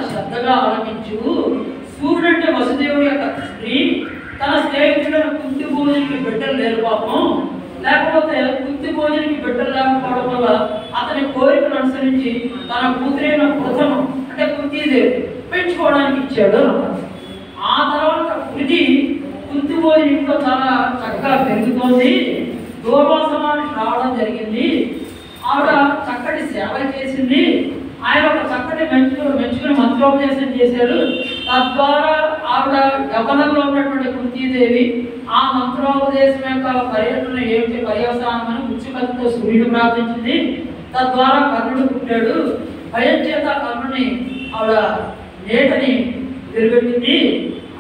శ్రద్ధగా ఆలకించు. సూర్యుడు అంటే వసుదేవుడి యొక్క స్త్రీ. తన స్నేహితులను కుంతి భోజనికి బిడ్డలు లేరు పాపం. లేకపోతే కుంతి భోజనికి బిడ్డలు లేకపోవడం వల్ల అతని కోరికను అనుసరించి తన కూతురైన పృథను అంటే కుంతీదేవి పెంచుకోవడానికి ఇచ్చాడు. ఆ తర్వాత కృతి కుంతి భోజనం ఇంట్లో చాలా చక్కగా పెరుగుతోంది. దూర్వాసనానికి రావడం జరిగింది. ఆవిడ చక్కటి సేవ చేసింది. ఆయన ఒక చక్కటి మెచ్చుకుని మంత్రోపదేశం చేశారు. తద్వారా ఆవిడ గమనంలో ఉన్నటువంటి కుంతీదేవి ఆ మంత్రోపదేశం యొక్క పర్యటన ఏమిటి పర్యవసానమని ఉచ్చుకలతో సూర్యుడు ప్రార్థించింది. తద్వారా కర్ణుడు పుట్టాడు. భయం చేత కర్ణుని ఆవిడ నేటని నిలబెట్టింది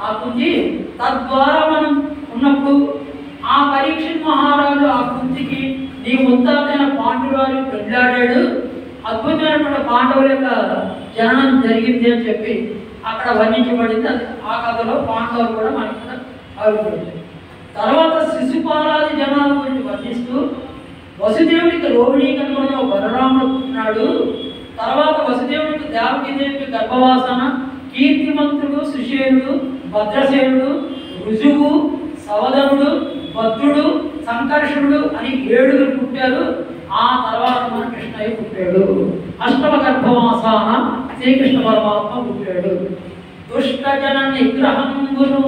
ఆ కుంతి. తద్వారా మనం ఉన్నప్పుడు ఆ పరీక్షిత్ మహారాజు ఆ కుంతికి నీ ముత్తాతైన పాండురాజు పెళ్ళాడాడు. అద్భుతమైనటువంటి పాండవుల యొక్క జననం జరిగింది అని చెప్పి అక్కడ వర్ణించబడింది. ఆ కథలో పాండవులు కూడా మనకి ఆవిర్భవించారు. తర్వాత శిశుపాలాది జనాల గురించి వర్ణిస్తూ వసుదేవుడికి రోహిణీ గర్భంలో బలరాముడు పుట్టినాడు. తర్వాత వసుదేవుడికి దేవకీదేవికి గర్భవాసన, కీర్తిమంతుడు, సుశేనుడు, భద్రసేనుడు, రుజువు, సవదనుడు, భద్రుడు, సంకర్షణుడు అని 7 పుట్టారు. ఆ తర్వాత మన కృష్ణయ్య పుట్టాడు. అష్టమ గర్భవాసాన శ్రీకృష్ణ పరమాత్మ పుట్టాడు. దుష్ట జన నిగ్రహంబును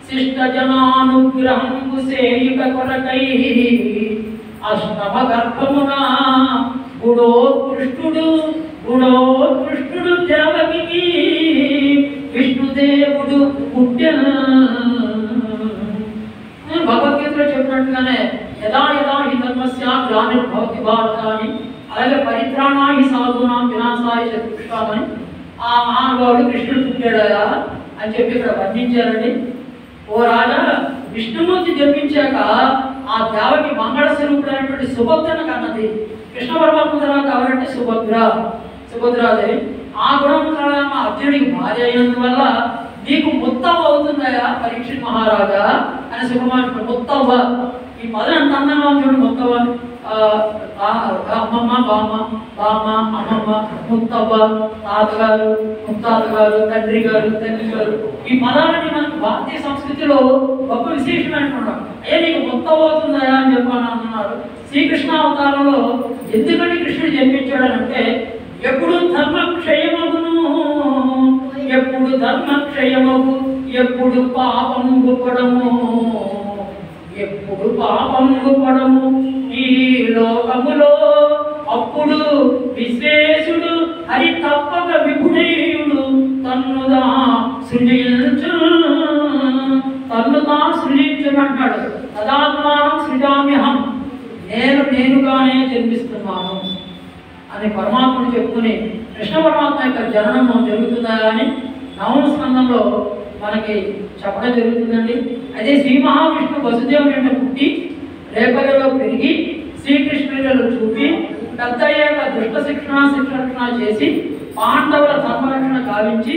శిష్ట జనానుగ్రహంబు సేయుట కొరకై అష్టమ గర్భమున గుణోత్కృష్టుడు దేవకి విష్ణుదేవుడు పుట్టాను. భగవద్గీతలో చెప్పినట్టుగానే యదా యదా హి ధర్మస్య గ్లానిర్భవతి భారత అని, అలాగే పరిత్రాణాయ సాధూనాం వినాశాయ చతుష్టామని ఆ మహానుభావుడు కృష్ణుడు పుట్టాడా అని చెప్పి ఇక్కడ వర్ణించారండి. ఓ రాజా, విష్ణుమూర్తి జన్మించాక ఆ దేవకి మంగళ స్వరూపుడైనటువంటి సుభద్రను కన్నది. కృష్ణ పరమాత్మ తర్వాత ఎవరంటే సుభద్రాదేవి. ఆ గుణముద్రమ అర్జునుడికి భార్య అయినందువల్ల నీకు ముత్తవ్వ అవుతుందయా పరీక్షిత్ మహారాజా అని సుఖమాను. ముత్తవ్వ ఈ పదం ఎంత అందంగా చూడండి. ముత్తవ్వ అమ్మమ్మ, బామ్మ, అమ్మమ్మ, ముత్తవ్వ, తాతగారు, ముత్తాతగారు, తండ్రి గారు. ఈ పదాలని మనకు భారతీయ సంస్కృతిలో గొప్ప విశేషమైనటువంటి అయ్యా నీకు ముత్తవ్వ అవుతుందయా అని చెప్పని అంటున్నారు. శ్రీకృష్ణ అవతారంలో ఎందుకంటే కృష్ణుడు జన్మించాడనంటే ఎప్పుడు ధర్మక్షయమగును, ఎప్పుడు ధర్మక్షయమగు, ఎప్పుడు పాపము గుప్పడము, ఎప్పుడు పాపము గుప్పడము ఈ లోకములో అప్పుడు విశ్వేశుడు హరి తప్పక విభుడేయుడు తన్నుదా సృజించునంటాడు. తదాత్మానం సృజామ్యహం, నేనుగానే జన్మిస్తున్నాను అని పరమాత్మను చెప్పుకుని కృష్ణ పరమాత్మ యొక్క జననం జరుగుతుందా అని నవమ స్కందంలో మనకి చెప్పడం జరుగుతుందండి. అదే శ్రీ మహావిష్ణు వసుదేవుని వెంట పుట్టి రేపలలో పెరిగి శ్రీకృష్ణులలో చూపి పెద్దయ్యాక దుష్ట శిక్షణ చేసి పాండవుల ధర్మరక్షణ గావించి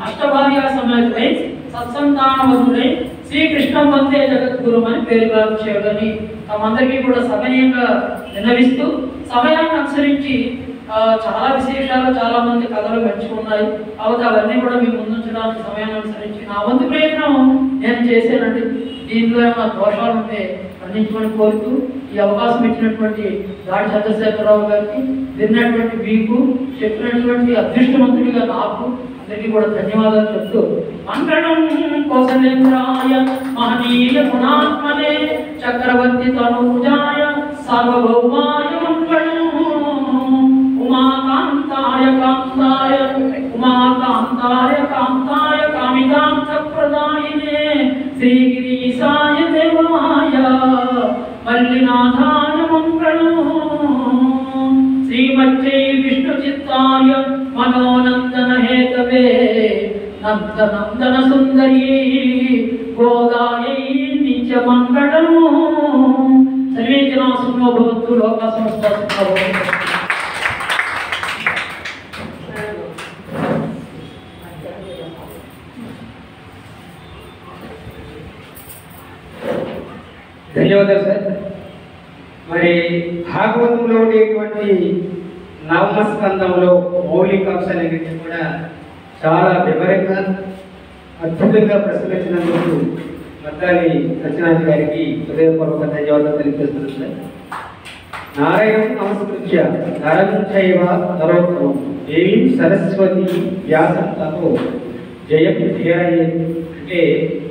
అష్టభార్య సమేతుడై సత్సంతానవతుడై శ్రీకృష్ణ వందే జగద్గురు అని పేరు గావించాడని తమందరికీ కూడా సమయంగా విన్నవిస్తూ సమయాన్ని అనుసరించి చాలా విశేషాలు చాలా మంది కథలు పెంచుకున్నాయి. కాబట్టి అవన్నీ కూడా మీ ముందుంచడానికి సమయాన్ని అనుసరించి నా వంతు ప్రయత్నం నేను చేశానండి. దీంట్లో ఏమైనా దోషాలు ఉంటే ఖండించమని కోరుతూ ఈ అవకాశం ఇచ్చినటువంటి దాడి చంద్రశేఖరరావు గారికి, విన్నటువంటి మీకు, చెప్పినటువంటి అదృష్టవంతుడిగా నాకు అందరికీ కూడా ధన్యవాదాలు చెప్తూ మంగళం కౌసలేంద్రాయ మహనీయ గుణాత్మనే చక్రవర్తి తనూజాయ సార్వభౌమాయ మంగళం ఉమాకాంతాయ కాంతాయ కామికాంత ప్రదాయినే శ్రీగిరీశాయ దేవాయ మల్లినాథాయ మంగళం శ్రీమచ్చై విష్ణు చిత్తాయ మనోనందన హేతవే నందనందన సుందరీ గోదాయై నిత్య మంగళం. సర్వే జనా సుఖినో భవంతు, లోకా సమస్తా సుఖినో భవంతు. ధన్యవాదాలు సార్. మరి భాగవతంలో ఉండేటువంటి నవమ స్కందంలో మౌలిక అంశాలన్నింటినీ కూడా చాలా వివరంగా అద్భుతంగా ప్రసంగించినందుకు మద్దాలి సత్యనారాయణ గారికి హృదయపూర్వక ధన్యవాదాలు తెలియజేస్తున్నాను సార్. నారాయణం నమస్కృత్య నరం చైవ నరోత్తమం దేవీం సరస్వతి వ్యాసం తతో జయం ధీరయే. అంటే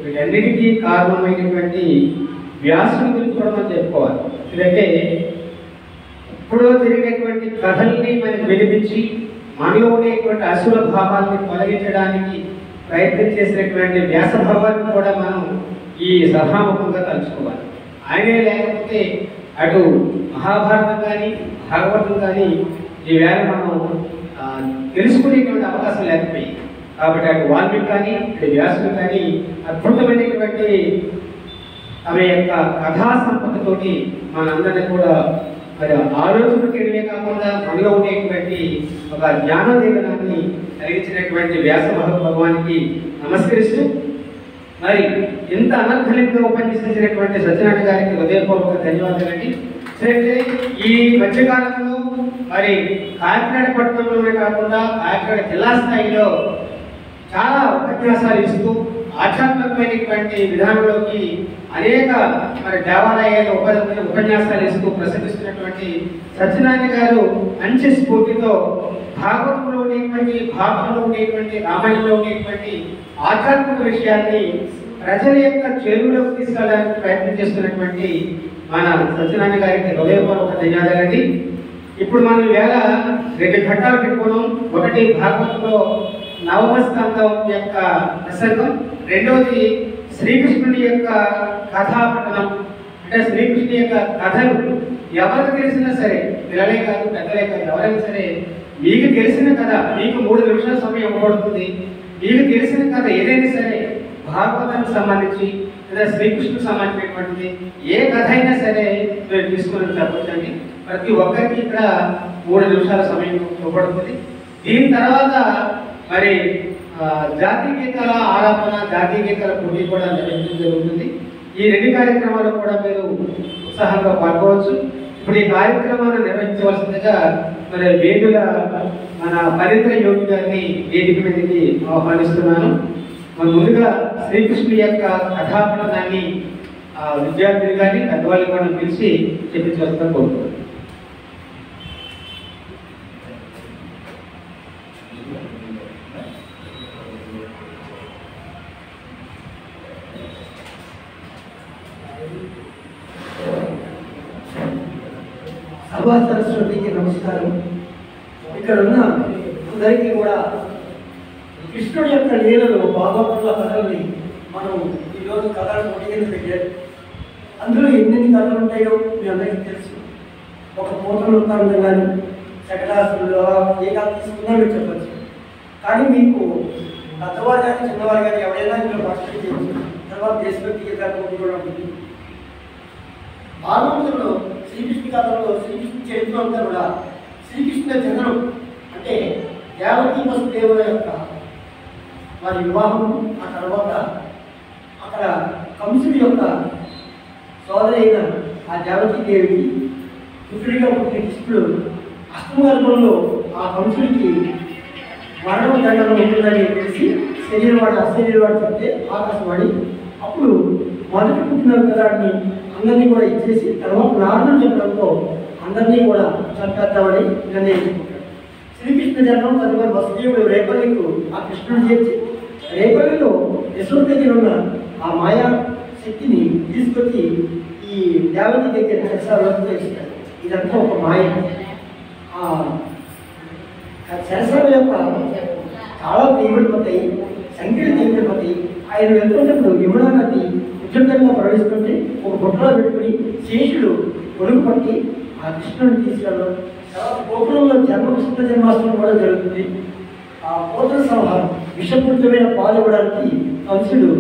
వీటన్నిటికీ కారణమైనటువంటి వ్యాసుని గురించి కూడా మనం చెప్పుకోవాలి. ఎందుకంటే ఇప్పుడు జరిగినటువంటి కథల్ని మనకి వినిపించి మనలో ఉండేటువంటి అసుర భావాన్ని తొలగించడానికి ప్రయత్నం చేసినటువంటి వ్యాస భావాన్ని కూడా మనం ఈ సభాముఖంగా తలుచుకోవాలి. ఆయనే లేకపోతే అటు మహాభారతం కానీ భాగవతం కానీ ఈవేళ మనం తెలుసుకునేటువంటి అవకాశం లేకపోయి, కాబట్టి అటు వాల్మీకి కానీ ఇటు వ్యాసుడు కానీ అద్భుతమైనటువంటి తమ యొక్క కథా సంపదతోటి మనందరినీ కూడా మరి ఆలోచన చేయడమే కాకుండా మనలో ఉండేటువంటి ఒక జ్ఞాన దీవనాన్ని కలిగించినటువంటి వ్యాస భగవానికి నమస్కరిస్తూ, మరి ఇంత అనర్ఘలితంగా ఉపన్యసించినటువంటి సత్యనారాయణ గారికి హృదయపూర్వక ధన్యవాదాలండి. సరే, ఈ మధ్యకాలంలో మరి కాకినాడ పట్టణంలోనే కాకుండా కాకినాడ జిల్లా స్థాయిలో చాలా ఉపన్యాసాలు ఇస్తూ ఆధ్యాత్మికమైనటువంటి విధానంలోకి అనేక మరి దేవాలయాలు ఉపన్యాసాలు ఇస్తూ ప్రసంగిస్తున్నటువంటి సత్యనారాయణ గారు మంచి స్ఫూర్తితో భాగవతంలో ఉండేటువంటి రామాయణంలో ఉండేటువంటి ఆధ్యాత్మిక విషయాన్ని ప్రజల యొక్క చెరువులోకి తీసుకెళ్ళడానికి ప్రయత్నం చేస్తున్నటువంటి మన సత్యనారాయణ గారికి హృదయపూర్వక ధన్యవాదాలండి. ఇప్పుడు మనం వేళ 2 ఘట్టాలు పెట్టుకున్నాం. ఒకటి భాగవతంలో నవమ స్కంధం యొక్క ప్రసంగం, రెండవది శ్రీకృష్ణుడి యొక్క కథాపఠనం. అంటే శ్రీకృష్ణుడి యొక్క కథలు ఎవరికి తెలిసినా సరే, పిల్లలే కాదు పెద్దలే కాదు, ఎవరైనా సరే మీకు తెలిసిన కథ, మీకు 3 నిమిషాల సమయం ఇవ్వబడుతుంది. మీకు తెలిసిన కథ ఏదైనా సరే భాగవతానికి సంబంధించి లేదా శ్రీకృష్ణుడికి సంబంధించినటువంటిది ఏ కథ అయినా సరే మీరు తీసుకుని చెప్పొచ్చండి. ప్రతి ఒక్కరికి ఇక్కడ 3 నిమిషాల సమయం ఇవ్వబడుతుంది. దీని తర్వాత మరి జాతీయ గీతాల ఆలాపన, జాతీయ గీతాల పోటీ కూడా నిర్వహించడం జరుగుతుంది. ఈ 2 కార్యక్రమాలు కూడా మీరు ఉత్సాహంగా పాల్గొవచ్చు. ఇప్పుడు ఈ కార్యక్రమాన్ని నిర్వహించవలసిందిగా మరి వేదుల మన పవిత్ర యోగి గారిని వేదిక మీదకి ఆహ్వానిస్తున్నాను. మన ముందుగా శ్రీకృష్ణుడి యొక్క కథాపఠనాన్ని విద్యార్థులు కానీ పెద్దవాళ్ళు కూడా పిలిచి చెప్పించవలసిందిగా కోరుతున్నాను. సభా సరస్వతికి నమస్కారం. ఇక్కడ ఉన్న అందరికీ కూడా కృష్ణుడి యొక్క లీలలు, భాగవతుల కథల్ని మనం ఈరోజు కథల పోటీ కింద పెట్టారు. అందులో ఎన్ని కథలు ఉంటాయో మీ అందరికీ తెలుసు. ఒక పోతన వృత్తాంతం కానీ శకటాసురులు ఏ కథ తీసుకున్నా మీరు చెప్పచ్చు. కానీ మీకు పెద్దవారు కానీ చిన్నవారు కానీ ఎవరైనా ఇంట్లో పార్టిసిపేట్ చేయవచ్చు. తర్వాత దేశభక్తి గీతాల పోటీ కూడా ఉంటుంది. భాగవతంలో శ్రీకృష్ణ కథలో శ్రీకృష్ణ చరిత్ర అంతా కూడా శ్రీకృష్ణ జననం అంటే దేవకీ వసుదేవుల యొక్క వారి వివాహం, ఆ తర్వాత అక్కడ కంసుడి యొక్క సోదరి అయిన ఆ దేవకీదేవికి పుత్రుడిగా పుట్టిన కృష్ణుడు అష్టమగర్భంలో ఆ కంసుడికి మరణ దండన ఉంటుందని తెలిసి శరీరవాడు అశరీరవాడు చెప్తే ఆకాశవాణి అప్పుడు మొదటి పుట్టిన పిల్లాడిని అందరినీ కూడా ఇచ్చేసి తర్వాత నారదుడు చెప్పడంతో అందరినీ కూడా చంపేద్దామని నిర్ణయించుకుంటాడు. శ్రీకృష్ణ జన్మం తదుపరి వసుదేవుడు రేపల్లికు ఆ కృష్ణుడు చేర్చి రేపల్లిలో యశోద దగ్గర ఉన్న ఆ మాయా శక్తిని తీసుకొచ్చి ఈ దేవతి దగ్గర సరసాలకు ఇస్తాడు. ఇదంతా ఒక మాయ. ఆ సరసాల యొక్క చాలా తీవ్రపడతాయి, సంఖ్యలు తీవ్రపడతాయి. ఆయన వెళ్తున్నప్పుడు యమునా నది ఉద్యోగంగా ప్రవేశిస్తుంటే ఒక బుట్టలో పెట్టుకుని శేషుడు ఒడుగు పట్టి ఆ కృష్ణుడిని తీసుకెళ్ళడం. తర్వాత గోకులంలో కృష్ణ జన్మాష్టమి కూడా జరుగుతుంది. ఆ పోతన సంహారం విషపూరితమైన పాలు ఇవ్వడానికి కంసుడు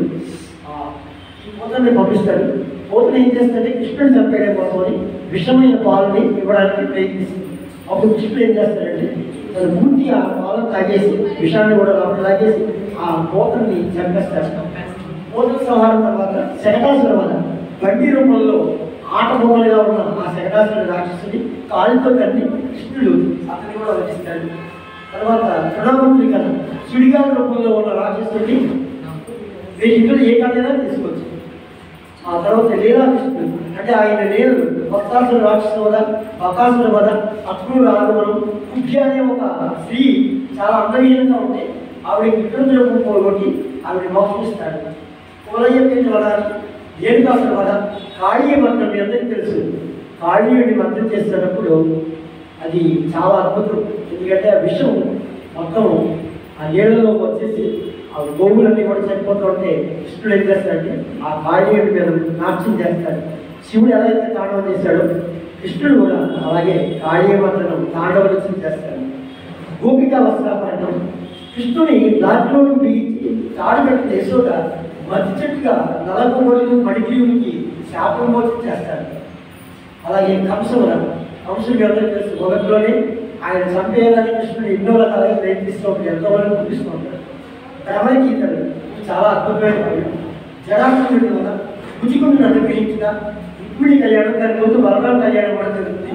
ఈ పోతని పంపిస్తాడు. పోతన ఏం చేస్తాడంటే కృష్ణుడిని చంపేయడం కోసమని విషమైన పాలని ఇవ్వడానికి ప్రయత్నిస్తుంది. అప్పుడు కృష్ణుడు ఏం చేస్తాడంటే తను పూర్తి ఆ పాలను తాగేసి విషాన్ని కూడా లోపల తాగేసి ఆ పోతని చంపేస్తాడు. పోతన సంహారం తర్వాత శకటాసుర వల్ల బండి రూపంలో ఆట బొమ్మలుగా ఉన్న ఆ శకటాసురుడు రాక్షసుని కాళ్ళతో తన్ని కృష్ణుడు అతన్ని కూడా వధిస్తాడు. తర్వాత తృణాముద్రికను సుడిగాల రూపంలో ఉన్న రాక్షసుడిని మీ ఇంట్లో ఏ కథైనా తీసుకోవచ్చు. ఆ తర్వాత లీలాకృష్ణుడు అంటే ఆయన లీలలు భక్తాసుర రాక్షసు వద, బకాసుర వద, అక్రూర ఆగమనం, కుఖ్య అనే ఒక స్త్రీ చాలా అందహీనంగా ఉంటే ఆవిడ విక్రమ రూపం పోగొట్టి ఆవిడ మోక్షిస్తాడు. కులయ్య పేరు వదాలి, ఏడుకాసుల వద, కాళీయ మంత్రం మీ అందరికీ తెలుసు. కాళీయుడిని మంత్రం చేస్తున్నప్పుడు అది చాలా అద్భుతం. ఎందుకంటే ఆ విషయం మొత్తం ఆ నీళ్ళలో వచ్చేసి ఆ గోవులన్నీ కూడా చనిపోతూ ఉంటే కృష్ణుడు ఏం చేస్తాడంటే ఆ కాళీయుడి మీద నాట్యం చేస్తాడు. శివుడు ఎలా అయితే తాండవం చేశాడో కృష్ణుడు కూడా అలాగే కాళీయ మంత్రం తాండవ నృత్యం చేస్తాడు. గోపికా వస్త్రాపరణం కృష్ణుని లాట్లోకి బిగించి తాడు కట్టిన యశోద మధ్య చెట్టుగా నలగొండలు మడిగిరికి శాపం మోచం చేస్తాడు. అలాగే కంసుడు అందరికీ తెలుసు. మొదట్లోనే ఆయన చంపేయాలని కృష్ణుడు ఎన్నో రకాలుగా ప్రయత్నిస్తూ ఉంటాడు, ఎంతోమంది చూపిస్తూ ఉంటాడు. భ్రమగీతలు చాలా అద్భుతమైన పనులు. జడాసురుడి వల్ల ముజికుండును అనుగ్రహించిన రుక్మిణి కళ్యాణం, దాని ముందు బలరామ కళ్యాణం కూడా జరుగుతుంది.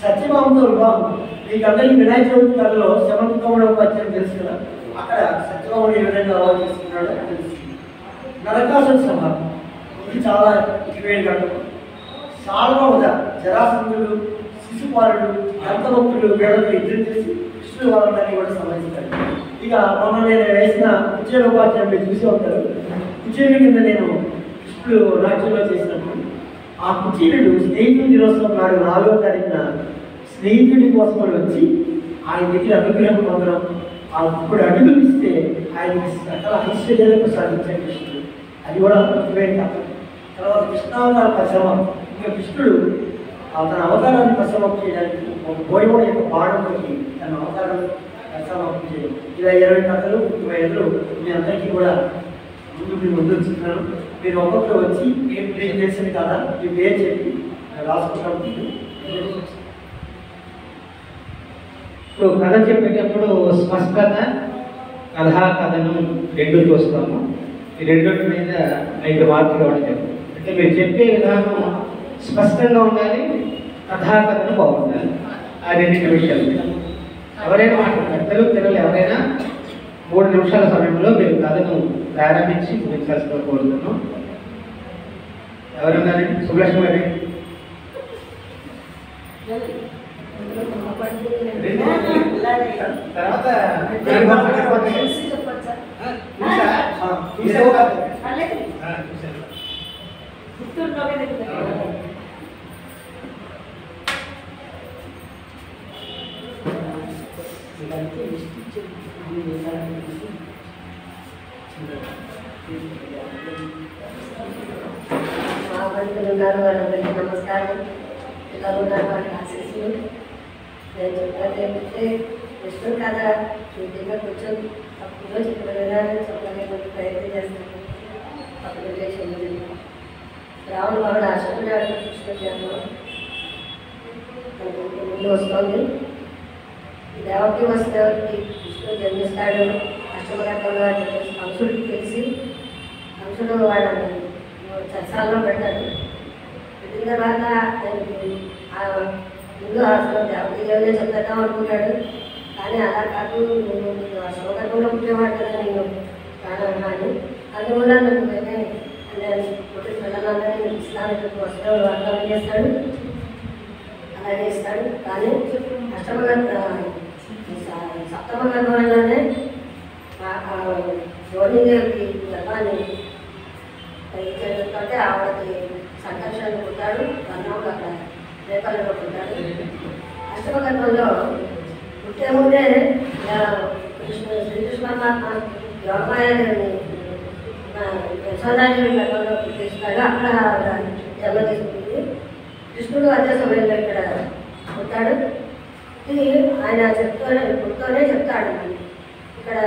సత్యభావంతో వివాహం మీకు అందరికీ వినాయక చవితి కళలో శమంతకౌడ పద్యం తెలుసు కదా, అక్కడ సత్యభావుడు ఏ విధంగా అలవాటు చేసుకున్నాడో తెలుస్తుంది. నరకాసుర సభ ఇది చాలా ముఖ్యమైన ఘటన. సాల్వద జరాసంధుడు, శిశుపాలుడు, అంతభక్తులు వీళ్ళతో యుద్ధం చేసి కృష్ణుడు వాళ్ళని కూడా సంహరిస్తాడు. ఇక మొన్న నేను వేసిన కుచేలోపాధ్యాయం మీరు చూసి ఉంటారు. కుచేలు కింద నేను కృష్ణుడు నాట్యంలో చేసినప్పుడు ఆ కుచేలుడు స్నేహితుడి దినోత్సవం నాడు 4వ తారీఖున స్నేహితుడి కోసం వచ్చి ఆయన దగ్గర అనుగ్రహం పొందడం, అప్పుడు అడుగులు ఇస్తే ఆయన సకల ఐశ్వర్యాలకు సాధించాడు కృష్ణుడు. అది కూడా ముఖ్యమైన కథ. తర్వాత కృష్ణావతార పరిశ్రమ ఇంకా కృష్ణుడు తన అవతారాన్ని పరిశ్రమం చేయడానికి ఒక బోయవాడ యొక్క బాణంలోకి తన అవతారాన్ని పరిశ్రమం చేయడం. ఇలా 20 కథలు 35 మీ అందరికీ కూడా ముందు వచ్చిస్తున్నాను. మీరు ఒక్కొక్కరు వచ్చి ఏం ప్లేస్ చేసింది కదా మీ పేరు చెప్పి రాసుకుంటాం. ఇప్పుడు కథ చెప్పేటప్పుడు స్పష్టత, కథా కథను రెండు చూస్తాము. ఈ రెండింటి మీద 5 మార్కులు ఇవ్వడం చెప్పండి. అంటే మీరు చెప్పే విధానం స్పష్టంగా ఉండాలి, కథా కథను బాగుండాలి. ఆ 2 విషయాలు ఎవరైనా మాట్లాడతారు. పిల్లలు ఎవరైనా 3 నిమిషాల సమయంలో మీరు కథను ప్రారంభించి ముగించాల్సిన కోరుతున్నాం. ఎవరున్నారండి? సుబ్లక్ష్మి గారి తర్వాత వాళ్ళందరికీ నమస్కారం. ఎలా ఉన్నారు వాళ్ళకి ఆశీస్సులు. నేను చెప్పేది ఏంటంటే కృష్ణుడు కథ శుద్ధిగా కూర్చొని అప్పుడు చెప్పిన విధానం చెప్పడానికి ప్రయత్నం చేస్తాను. అప్పుడు రావణ వాడు ఆశపడ్డాడు కృష్ణుడు జన్మ ముందు వస్తుంది. దేవకి వస్తువుకి కృష్ణుడు జన్మిస్తాడు. అష్టమరకంగా కంసుడికి తెలిసి కంసుడు వాళ్ళని చర్చాల్లో పెట్టాడు. పెట్టిన తర్వాత ముందు అసలు దేవకి దేవునే చెప్పేద్దాం అనుకున్నాడు. కానీ అలా కాదు, నువ్వు అశోకంగా పుట్టేవాడు కదా నేను ప్రాణాన్ని, అందువల్ల నాకు నేను పుట్టిన పిల్లలందరినీ నీకు ఇస్తాను వస్త్రాలు అర్థం చేస్తాడు. అలాగే ఇస్తాడు. కానీ సప్తమ గర్భంలోనే యోనిదేవికి గర్భాన్ని ఇచ్చేటంటే ఆవిడకి సంకర్షణ పుట్టాడు. కర్ణంలో అక్కడ రేపల్లో పుట్టాడు. అష్టమ గర్భంలో పుట్టే ముందే శ్రీకృష్ణ పరమాత్మ యోగమాయాదేవిని యశోదాదేవి గర్భంలో పుట్టిస్తాడు. అక్కడ జన్మ తీసుకుంటుంది. కృష్ణుడు అదే సమయంలో ఇక్కడ పుట్టాడు. ఇది ఆయన పుట్టుతోనే చెప్తాడు. ఇక్కడ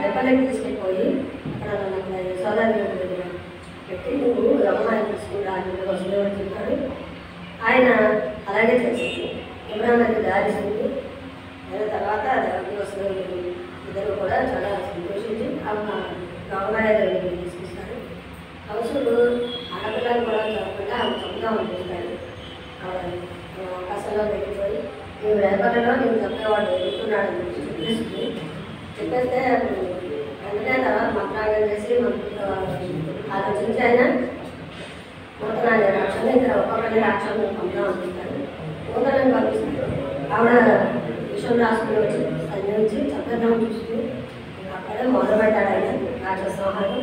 రేపల్లికి తీసుకెళ్ళిపోయి అక్కడ యశోదాదేవి దగ్గర పెట్టి నువ్వు యోగమాయ తీసుకుంటా అని వస్తుందని చెప్తాడు. ఆయన అలాగే చేసింది. ఇబ్రాహింకి దారిస్తుంది. అయిన తర్వాత దేవకి వస్తువులు ఇద్దరు కూడా చాలా సంతోషించి యోగమాయ దగ్గరికి తీసుకొస్తాడు. కంసుడు ఆడపిల్లలు కూడా కాకుండా ఆమె చక్కగా ఉంటుంటాడు. అవకాశంలో వెళ్ళిపోయి నీవు రేపటిలో నేను చెప్పేవాడు ఎదుగుతున్నాడు చెప్పేస్తే వెంటనే తర్వాత మంత్రాంగం చేసి ఆలోచించి ఆయన నూతనాన్ని రాక్షణ ఇక్కడ ఒక్కొక్కరిని రాక్షసులు పంపుదాం అనుకుంటారు. నూతనాన్ని పంపిస్తారు. ఆవిడ విషయం రాసుకుని వచ్చి సంజయించి చక్కదనం చూస్తూ అక్కడే మొదలుపెట్టాడు ఆయన రాక్షస సంహారం.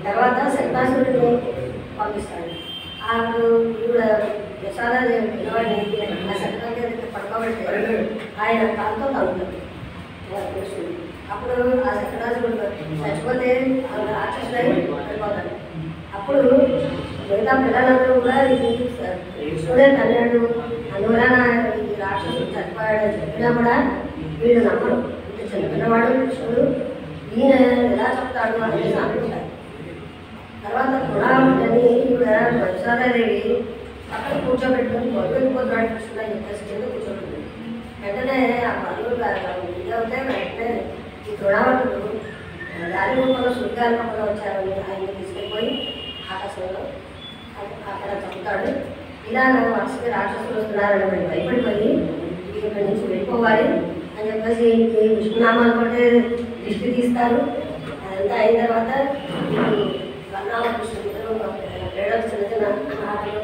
తర్వాత శక్తాసురుడిని పంపిస్తాడు. ఆవిడ ఈవిడ యశోదాదేవి పిల్లవాడిని ఆ శక్తాదేవికి పడుకోబెట్టి ఆయన కాలుతో తగ్గుతాడు కృష్ణుడు. అప్పుడు ఆ శక్తాసురుడు చచ్చిపోతే రాక్షసుడై పడిపోతాడు. అప్పుడు మిగతా పిల్లలందరూ కూడా ఇది కృష్ణుడే తన్నాడు అందువలన ఈ రాక్షసుడు చచ్చిపోయాడని చెప్పినా కూడా వీళ్ళు నమ్మరు. ఇంత చనిపోయినవాడు కృష్ణుడు ఈయన ఎలా చెప్తాడు అనేది అనుకుంటారు. తర్వాత గుణాలని ఈవిడ యశోదాదేవి అక్కడ కూర్చోబెట్టుకుని పొద్దుపోతున్నాడు కృష్ణుడు అని చెప్పేసి కింద కూర్చోబెట్టింది. వెంటనే ఆ పనులు ఇది అవుతాయి. వెంటనే ఈ గుణావతుడు దారి రూపంలో సుడిగాలి రూపంలో వచ్చారని ఆయన తీసుకెళ్ళిపోయి ఆకాశంలో అక్కడ చంపుతాడు. ఇలాగ వరుసగా రాక్షసులు వస్తున్నారని భయపడిపోయి ఇక్కడి నుంచి వెళ్ళిపోవాలి అని చెప్పేసి ఈ విష్ణునామాలు కొట్టే దిష్టి తీస్తారు. అదంతా అయిన తర్వాత ఈ వర్ణామకృష్ణుడు ఏడవ చిన్న చిన్న ఆటలు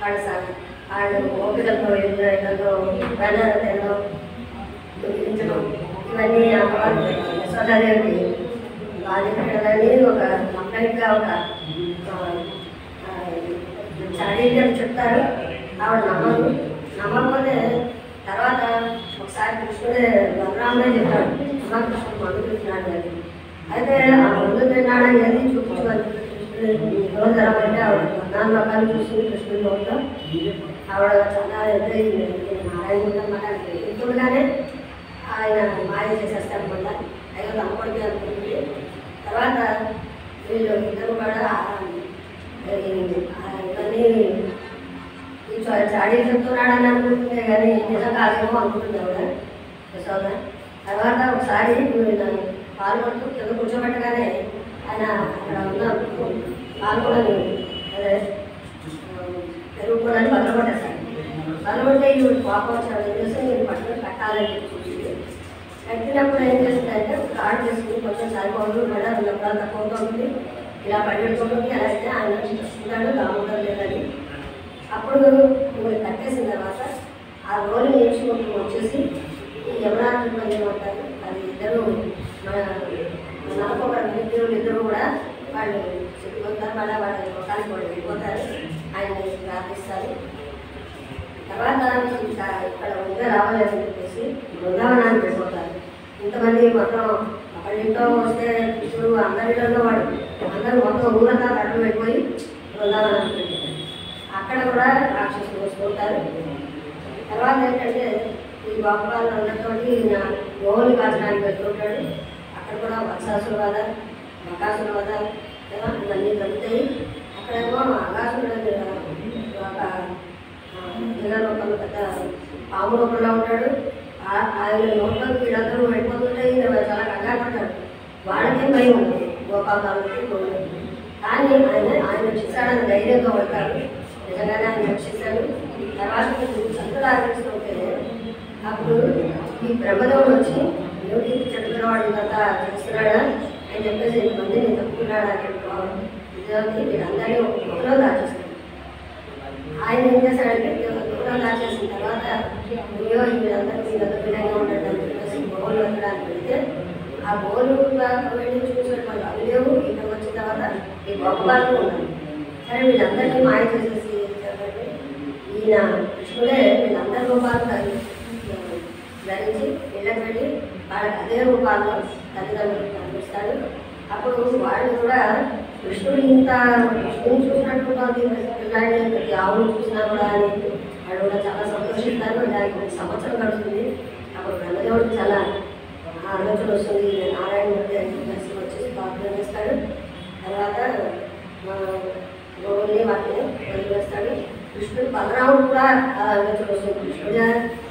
ఆడసాగి వాళ్ళు ఓపికలతో ఎదురైనంలో వెళ్ళడం తినడం దుఃఖించడం ఇవన్నీ యశోదాదేవికి బాధ్యతలని ఒక కంప్లైంట్గా ఒక చాడీలు చెప్తారు. ఆవిడ నమ్మకపోతే తర్వాత ఒకసారి కృష్ణుడే బలరాముడే చెప్తాడు అమ్మ కృష్ణుడు మందు తింటున్నాడు అని. అయితే ఆ మందు తిన్నాడని అది చూపించుకోవాలి. కృష్ణుడు రోజు రావాలంటే ఆవిడ 14 రకాలు చూసింది కృష్ణుడి నోట్లో. ఆవిడ చాలా ఎదురైంది నారాయణ మాట ఎదురుగానే ఆయన మాయ చేసేస్తాడు. మళ్ళీ అయ్యో తమ్మడికి అనుకుంటుంది. తర్వాత వీళ్ళు ఇద్దరు కూడా ఇవన్నీ ఈ చాడీ చెప్తున్నాడని అనుకుంటుంది కానీ నిజం కాదేమో అనుకుంటుంది ఆవిడ యశోద. తర్వాత ఒకసారి పాల్గొంటూ కింద కూర్చోబెట్టగానే ఆయన అక్కడ ఉన్న పాల్గొనని అదే పెరుగు కూడా బదలగొట్టేస్తాడు. బదలగొట్టే ఈవిడ కోపం వచ్చాడు. ఏం చేస్తే నేను పట్టుకుని కట్టాలని చూసి కట్టినప్పుడు ఏం చేస్తుందంటే కార్డు చేసుకుని కొంచెం సరిపోదు మళ్ళీ ఉన్నప్పుడు తక్కువగా ఉంటుంది ఇలా పరిగెడుతుంది. అలా అయితే ఆయన చూసుకుంటాడు దామోదరం లేదని. అప్పుడు మిమ్మల్ని కట్టేసిన తర్వాత ఆ రోలు నేర్చుకుంటూ వచ్చేసి ఈ యమునాథులు ఏమంటారు అది ఇద్దరు మన నలకొకరు నిరుద్యోగులు ఇద్దరు కూడా వాళ్ళు చెప్పుకుంటారు. మళ్ళీ వాళ్ళ లోకానికి వాళ్ళు వెళ్ళిపోతారు. ఆయన్ని ప్రార్థిస్తారు. తర్వాత ఇంకా ఇక్కడ ఉంటే రావాలని చెప్పేసి బృందావనానికి వెళ్ళిపోతారు. ఇంతమంది మొత్తం ఒకళ్ళింట్లో వస్తే ఇప్పుడు అందరిలో వాడు అందరూ మొత్తం ఊరంతా కట్టు వెళ్ళిపోయి బృందావనానికి వెళ్ళిపోతారు. అక్కడ కూడా రాక్షసులు వస్తుంటారు. తర్వాత ఏంటంటే ఈ గోపాలను అందరితో గోవులు కాచడానికి వెళ్తుంటాడు. అక్కడ కూడా వత్సాసుల వద బకాసుల వద ఇవన్నీ జరుగుతాయి. అక్కడేమో ఆకాశుడు ఒక జిల్లా రూపంలో పెద్ద పాము రూపంలో ఉంటాడు. ఆయన నోట్లోకి వీళ్ళందరూ వెళ్ళిపోతుంటే చాలా కంగారు పడతాడు. వాళ్ళకేం భయం ఉండదు గోపాలకి గోవులు. కానీ ఆయన రక్షిస్తాడని ధైర్యంతో పడతాడు. నిజంగానే ఆయన రక్షిస్తాడు. తర్వాత చంద్రుడు ఆలోచిస్తుంటే అప్పుడు ఈ బ్రహ్మదేవుడు వచ్చి యోగి చెట్టుకున్న వాడు ఇదంతా చేస్తున్నాడా అని చెప్పేసి ఇంతమంది నేను తప్పుకున్నాడా అని వీళ్ళందరినీ ఒక గుహలో దాచేస్తాడు. ఆయన ఏం చేశాడంటే గుహలో దాచేసిన తర్వాత అయ్యో వీళ్ళందరికీ విధంగా ఉండటం అని చెప్పేసి గోవులు వెళ్ళడానికి వెళితే ఆ గోవులు వెళ్ళి చూసేటువంటి అవి లేవు. ఇక్కడికి వచ్చిన తర్వాత ఈ గొప్పవాళ్ళు ఉన్నారు. సరే వీళ్ళందరినీ మాయ చేసేసి ఈయన కృష్ణుడే వీళ్ళందరి రూపాలు ధరించి ఇళ్ళకి వెళ్ళి వాళ్ళకి అదే రూపాల్లో తల్లిదండ్రులు కనిపిస్తాడు. అప్పుడు వాళ్ళు కూడా కృష్ణుడు ఇంత కృష్ణుని చూసినట్టు పిల్లాడిని ప్రతి ఆవును చూసినా కూడా అని వాళ్ళు కూడా చాలా సంతోషిస్తారు. దానికి 1 సంవత్సరం గడుస్తుంది. అప్పుడు బ్రహ్మదేవుడికి చాలా ఆలోచన వస్తుంది. నారాయణమూర్తి అని చెప్పేసి వచ్చేసి ప్రార్థన చేస్తాడు. తర్వాత గోవుల్ని వాటిని వదిలివేస్తాడు. కృష్ణుడు బలరాముడు కూడా ఆలోచన వస్తుంది. కృష్ణుడు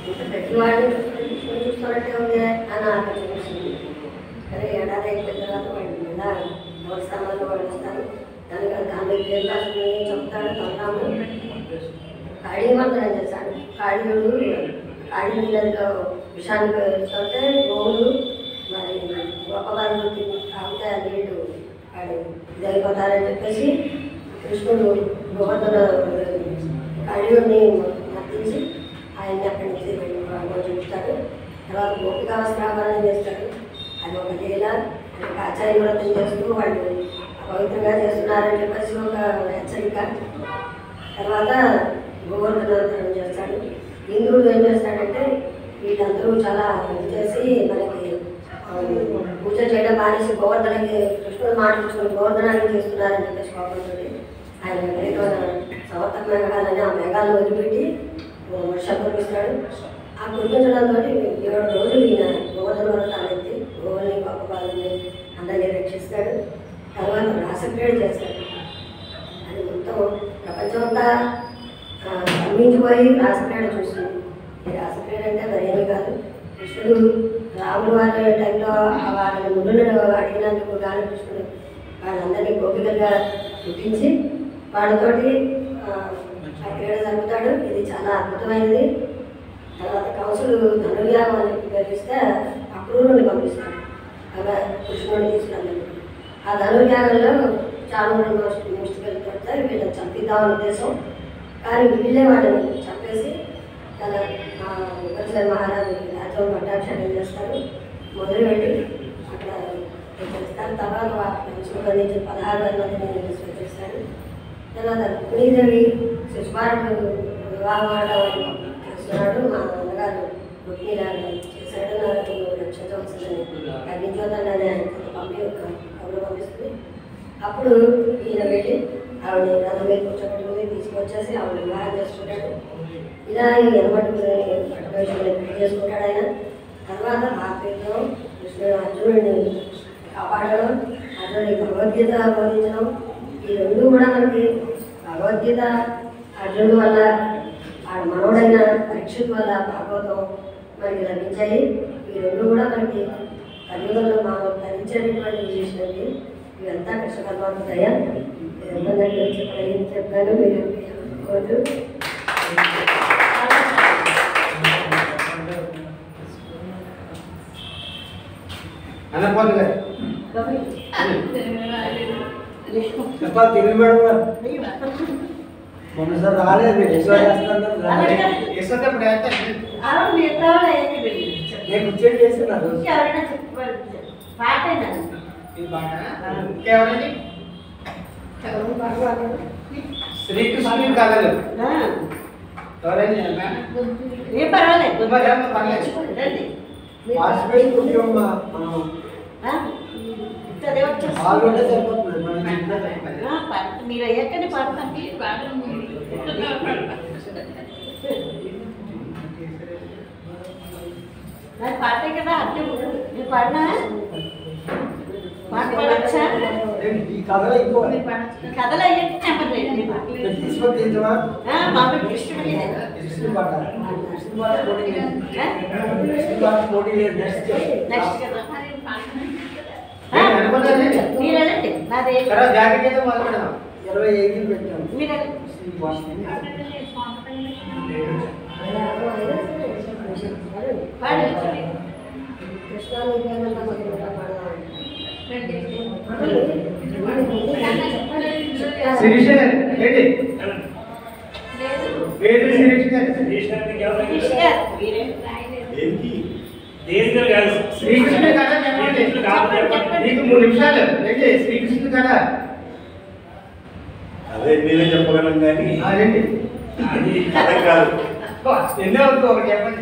ఇంత ప్రతివాడిని కృష్ణుడు చూస్తున్నట్టే ఉంది అని ఆలోచన వస్తుంది. సరే ఏడాది అయిపోయిన తర్వాత వాడి మీద ఎవరి స్థానాల్లో వాళ్ళు వస్తారు. దాని పేరు చెప్తాడు బలరాముడు. కాళీ మంత్రం చేస్తాడు. కాళీయుడు కాళీ నదిలో విషానికి వెళ్తుంటే గోవులు మరి గొప్పవారు తాగితే ఆ నీళ్లు వాడు ఇదైపోతారని చెప్పేసి కృష్ణుడు గోవర్ధన కాళీయుడిని మర్తించి ఆయన్ని అక్కడి నుంచి చూపుతాడు. తర్వాత గోపికావస్త్రాభరణం చేస్తాడు. అది ఒక లీల. ఒక ఆచార్య వ్రతం చేస్తూ వాళ్ళు పవిత్రంగా చేస్తున్నారని చెప్పేసి ఒక హెచ్చరిక. తర్వాత గోవర్ధనోద్ధరణ చేస్తాడు. ఇంద్రుడు ఏం చేస్తాడంటే వీళ్ళందరూ చాలా ఇది చేసి మనకి పూజ చేయడం మానేసి గోవర్ధనకి కృష్ణుడు మాట్లాడుకుని గోవర్ధనానికి చేస్తున్నారని చెప్పేసి కోపంతో ఆయన విపరీతమైన సమర్థక మేఘాలని ఆ మేఘాలను వదిలిపెట్టి వర్షం కురిపిస్తాడు. ఆ కురిపించడంతో 7 రోజులు ఈయన గోవర్ధన వ్రతాలు ఎత్తి గోవుల్ని గొప్ప బాలని అందరినీ రక్షిస్తాడు. తర్వాత రాసక్రీడ చేస్తాడు. అది మొత్తం ప్రపంచమంతా స్తంభించిపోయి రాసక్రీడ చూస్తుంది. ఈ రాసక్రీడ అంటే మరేమీ కాదు. కృష్ణుడు రాముడు వారి టైంలో వాళ్ళని ముందును అడిగినందుకు గాను కృష్ణుడు వాళ్ళందరినీ గోపికలుగా పుట్టించి వాళ్ళతోటి ఆ క్రీడ జరుపుతాడు. ఇది చాలా అద్భుతమైనది. తర్వాత కంసుడు ధనుర్యాగాన్ని గర్విస్తే అక్రూరుని పంపిస్తాడు అలా కృష్ణుడిని తీసుకున్నాను. ఆ ధనుర్యాగంలో చాణూరు ముష్టికలు పడతారు. వీళ్ళని చంపిద్దామని ఉద్దేశం. కానీ వీళ్ళే వాళ్ళని చంపేసి తన ఉపరిసర మహారాజు రాజ్యం పట్టాభిషేకం చేస్తారు. మొదలు పెట్టి అక్కడ చేస్తారు. తర్వాత కంసుడు నుంచి 16 మందిని స్వీకరిస్తాడు. తర్వాత రుక్మిణీదేవి శిశుపాలుడు వివాహం ఆడవాళ్ళు చేస్తున్నాడు. మా నాన్నగారు రుక్మిణీలాగా చేశాడు. నాకు రక్షించవలసిందని ఖండించవద్దని కబురు పంపిస్తుంది. అప్పుడు ఈయన వెళ్ళి ఆవిడ రథం మీద కూర్చోబెట్టుకుని తీసుకొచ్చేసి ఆవిడ వివాహం చేసుకుంటాడు. ఇలా ఎనమట్టుకుని పెళ్లి చేసుకుంటాడు ఆయన. తర్వాత భారతీయులు కృష్ణుడు అర్జునుడిని కాపాడడం, అర్జునుడికి భగవద్గీత బోధించడం, ఈ రెండు కూడా మనకి భగవద్గీత అర్జునుడి వల్ల ఆ మనోడైన పరీక్షిత్ వల్ల భాగవతం మనకి లభించాయి. ఈ రెండు కూడా మనకి కలియుగంలో మనం ధరించేటటువంటి విశేషాలు. ఇదంతా కృష్ణ పరమాత్మ దయ. చెప్పాను మీరు రోజు అన్నపూర్ణ గారు చెప్పాలి తెలుగు మేడం గారు. మొన్నసారి రాలేదు మీరు ఎక్స్ట్రా చేస్తున్నారు. నేను కూర్చొని చేస్తున్నారు. శ్రీకృష్ణుని కథలు ఎవరైనా మీరు అయ్యాకనే పాడతాను. నాకు పాటే కదా అట్లే మీరు పాడినా పాట పాడచ్చా? కథలు అయ్యాక చెప్పలేదు. బాబు కృష్ణుడు నెక్స్ట్ కదా మీరు వెళ్ళండి. నాదే 25 పెట్టాము. మీరు పాడు కృష్ణ శిరీష ఏంటి వేడి శిరీష శ్రీకృష్ణుడి కథ చెప్పండి. నీకు 3 నిమిషాలు ఏంటి శ్రీకృష్ణుడి కథ అదే నేనే చెప్పగలం కానీ అదేంటి అది కథ కాదు. ఎన్నో ఒకటి చెప్పండి.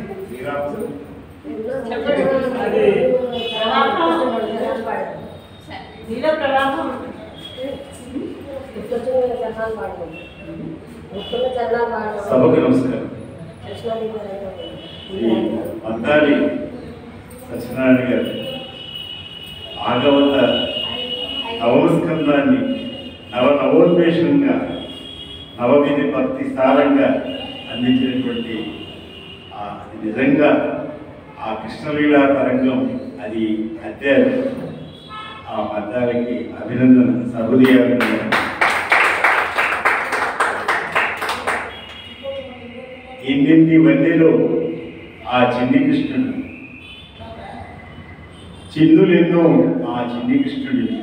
నీలో ప్రవాహం సభకు నమస్కారం. మంతాలి సత్యనారాయణ గారు భాగవత నవమస్కందాన్ని నవోన్మేషంగా నవవిధి భక్తి సారంగా అందించినటువంటి అది నిజంగా ఆ కృష్ణలీలా తరంగం అది అధ్యాయం. ఆ మద్దాలకి అభినందన సహృదయాభినందన. ఇన్నింటి మధ్యలో ఆ చిన్ని కృష్ణుడు, చిందులెన్నో ఆ చిన్ని కృష్ణుడిని,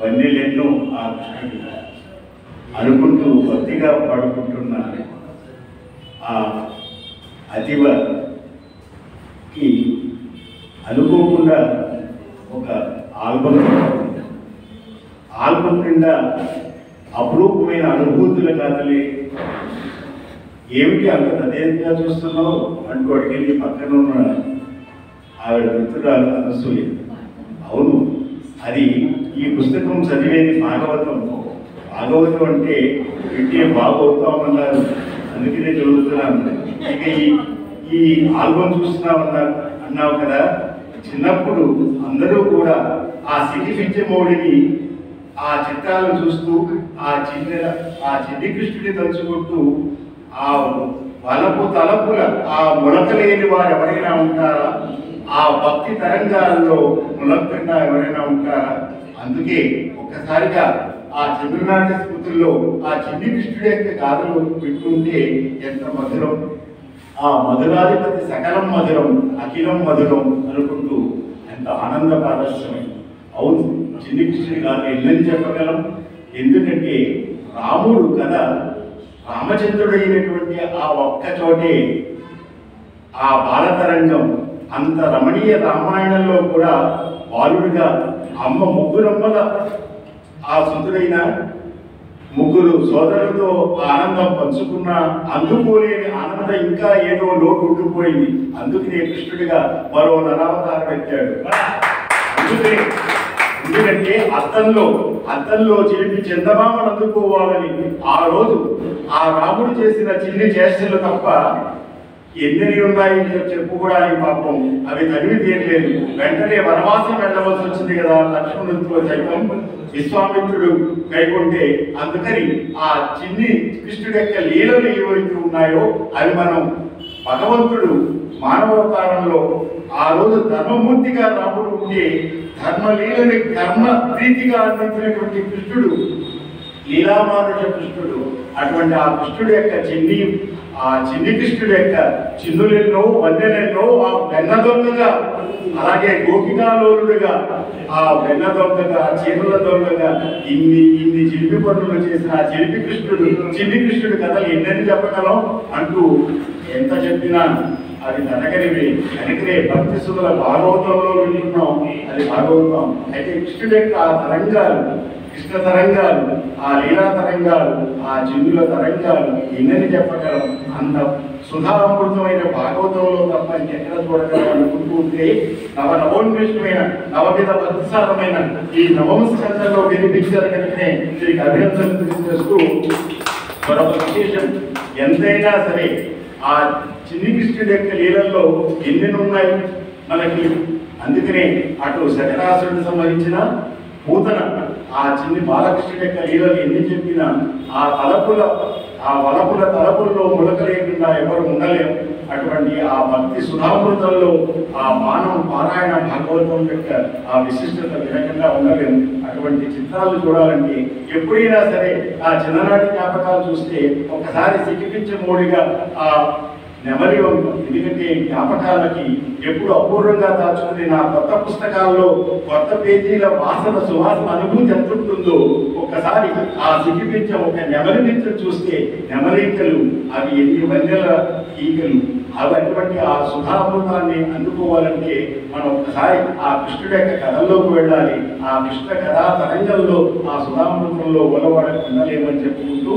వన్నెలెన్నో ఆ కృష్ణుడి అనుకుంటూ భక్తిగా పాడుకుంటున్న ఆ అతివకి అనుకోకుండా ఒక ఆల్బమ్ నిండా అపురూపమైన అనుభూతుల కథలే. ఏమిటి అంత అదేంగా చూస్తున్నావు అంటూ అడిగింది పక్కన ఉన్న ఆవిడ మిత్రురాలు అనసూయ. అవును, అది ఈ పుస్తకం చదివేది భాగవతం అంటే వింటే బాగవుతామన్నారు, అందుకనే చదువుతున్నాను. ఇక ఈ ఆల్బమ్ అన్నావు కదా, చిన్నప్పుడు అందరూ కూడా ఆ సిగిపించే మౌడిని ఆ చిత్రాలను చూస్తూ ఆ చిన్ని కృష్ణుడిని తలుచుకుంటూ ఆ తలపుల ఆ మొలకలేని వారు ఎవరైనా ఉంటారా, ఆ భక్తి తరంగాల్లో మొలకకుండా ఎవరైనా ఉంటారా? అందుకే ఒక్కసారిగా ఆ చంద్రనాథ స్మృతుల్లో ఆ చిన్ని కృష్ణుడి యొక్క గాథలు వింటుంటే ఎంత మధురం, ఆ మధురాధిపతి సకలం మధురం అఖిలం మధురం అనుకుంటూ ఎంత ఆనంద పారస్యమైంది. అవును, చిన్ని కృష్ణుడి గాథ ఎన్నని చెప్పగలం. ఎందుకంటే రాముడు కదా, రామచంద్రుడైనటువంటి ఆ ఒక్క చోటే ఆ బాలతరంగం అంత రమణీయ రామాయణంలో కూడా బాలుడిగా అమ్మ ముగ్గురమ్మల ఆ సుతుడైన ముగ్గురు సోదరులతో ఆనందం పంచుకున్న అందుకోలేని ఆనందం ఇంకా ఏదో లోటు ఉండిపోయింది. అందుకనే కృష్ణుడిగా మరో నరావతారం ఎత్తాడు. ఎందుకంటే అద్దంలో చిలిపి చందమామను అందుకోవాలని ఆ రోజు ఆ రాముడు చేసిన చిన్ని చేష్టలు తప్ప ఎన్ని ఉన్నాయి చెప్పుకోవడానికి పాపం అవి తనివి తీయలేదు. వెంటనే వనవాసం వెళ్ళవలసి వచ్చింది కదా లక్ష్మణుడితో సైతం విశ్వామిత్రుడు కైకొంటే. అందుకని ఆ చిన్ని కృష్ణుడి యొక్క లీలలు ఏవైతే ఉన్నాయో అవి మనం భగవంతుడు మానవతారంలో ఆ రోజు ధర్మమూర్తిగా రాముడు ఉంటే ధర్మలీలని కర్మ ప్రీతిగా అందించినటువంటి కృష్ణుడు లీలామానుష కృష్ణుడు. అటువంటి ఆ కృష్ణుడి యొక్క చిన్ని కృష్ణుడి యొక్క చిందులెన్నో వన్నెలెన్నో ఆ వెన్న దొంగగా, అలాగే గోపికాలోలుడుగా ఆ వెన్న దొంగగా చీరల దొంగగా ఇన్ని చిలిపి పనులు చేసిన ఆ చిన్ని కృష్ణుడు కథలు ఎన్నని చెప్పగలం అంటూ ఎంత చెప్పినా అది తనగనివి. వెనకనే భక్తి సుధుల భాగవతంలో వింటున్నాం, అది భాగవతం. అయితే కృష్ణుడి యొక్క ఆ తరంగాలు, కృష్ణ తరంగాలు, ఆ లీలా తరంగాలు, ఆ చిందుల తరంగాలు ఎన్నని చెప్పగలం. అంత సుధామృతమైన భాగవతంలో తప్ప ఇంకెక్కడ చూడగలం అనుకుంటూ ఉంటే నవోన్మేషమైన నవవిధ భక్తిసారమైన ఈ నవమ స్కంధంలో వినిపించారు కనుకనే దీనికి అభినందనలు తెలియజేస్తూ మరొక విశేషం. ఎంతైనా సరే ఆ చిన్ని కృష్ణుడి యొక్క లీలల్లో ఎన్నెన్ని ఉన్నాయి మనకి. అందుకనే అటు శకరాసురుడికి సంబంధించిన పూతన ఆ చిన్ని బాలకృష్ణుడి యొక్క లీలలు ఎన్ని చెప్పినా ఆ వలపుల తలపుల్లో ములకలేకుండా ఎవరు ఉండలేము. అటువంటి ఆ భక్తి సుధామృతంలో ఆ పారాయణ భాగవతం యొక్క ఆ విశిష్టత వినకుండా ఉండలేము. అటువంటి చిత్రాలు చూడాలంటే ఎప్పుడైనా సరే ఆ చిన్ననాటి జ్ఞాపకాలు చూస్తే ఒకసారి సిగ్గిపించే మోడిగా ఆ నెమలి వంక. ఎందుకంటే జ్ఞాపకాలకి ఎప్పుడు అపూర్వంగా దాచుకుని నా కొత్త పుస్తకాల్లో కొత్త పేజీల సువాసన అనుభూతి ఎంత ఉంటుందో ఒక్కసారి ఆ సిగ్గిపించే ఒక నెమలి పింఛను చూస్తే నెమలింకలు అవి ఎన్ని వన్నెల ఈకలు అవి అటువంటి ఆ సుధామృతాన్ని అందుకోవాలంటే మనం ఒకసారి ఆ కృష్ణుడి యొక్క కథల్లోకి వెళ్ళాలి. ఆ కృష్ణ కథా తరంగంలో ఆ సుధామృతంలో ఉండలేమని చెప్పుకుంటూ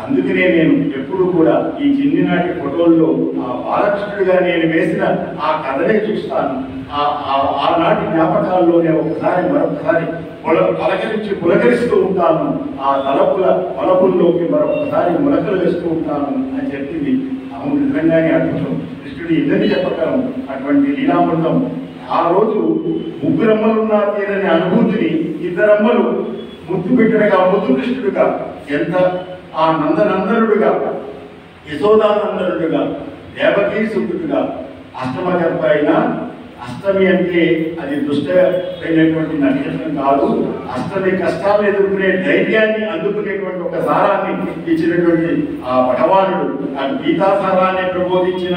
అందుకనే నేను ఎప్పుడు కూడా ఈ చిన్ననాటి ఫోటోల్లో ఆ బాలకృష్ణుడిగా నేను వేసిన ఆ కథనే చూస్తాను. ఆనాటి జ్ఞాపకాల్లోనే మరొకసారి పులకరిస్తూ ఉంటాను. ఆ తలపుల్లోకి మరొకసారి మొలకలు వేస్తూ ఉంటాను అని చెప్పింది. అవును, నిజంగానే అద్భుతం. కృష్ణుడు ఇద్దరిని చెప్పగలం. అటువంటి లీలామృతం ఆ రోజు ముగ్గురమ్మలున్నా తీరని అనుభూతిని ఇద్దరమ్మలు ముద్దు పెట్టడగా ముద్దు కృష్ణుడుగా ఎంత ఆ నందనందనుడుగా యశోదానందనుడుగా దేవకీ సుతుడుగా అష్టమ గర్భ అయినా అష్టమి అంటే అది దుష్టమైనటువంటి నక్షత్రం కాదు. అష్టమి కష్టాలు ఎదుర్కొనే ధైర్యాన్ని అందుకునేటువంటి ఒక సారాన్ని ఇచ్చినటువంటి ఆ భగవానుడు ఆ గీతాసారాన్ని ప్రబోధించిన